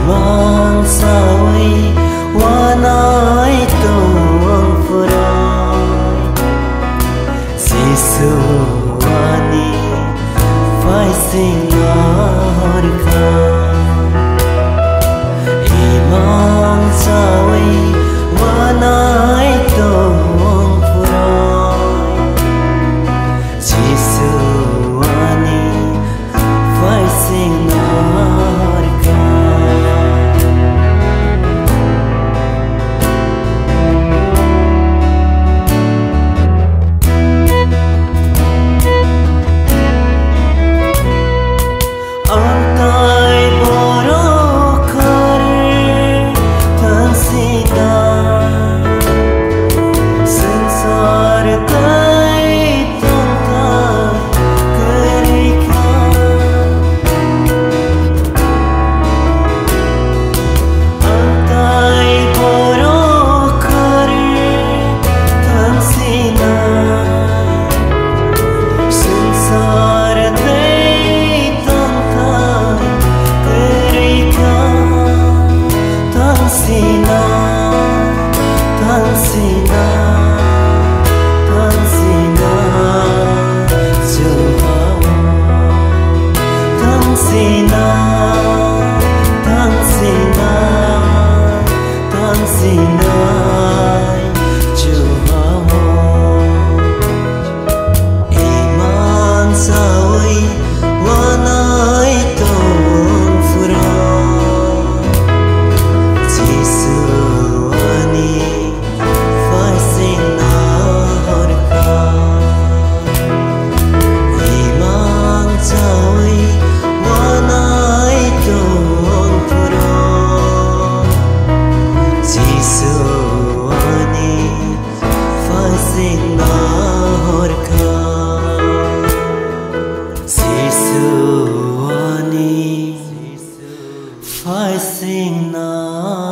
Imang sawi wanai tuang furai Sisu wani fai singarka Imang sawi wanai tuang furai Sisu wani fai singarka Antai borokar tansida Sansar tai tontai kerika Antai borokar tansida Sansar Tansina, Tansina, Tansina, Juhawa. Tansina, Tansina, Tansina, Juhawa. Iman sawi wanai tong furai Sisu wani fai singarka Imang sawi wanai tuang furai Sisu wani fai singarka Sisu wani fai singarka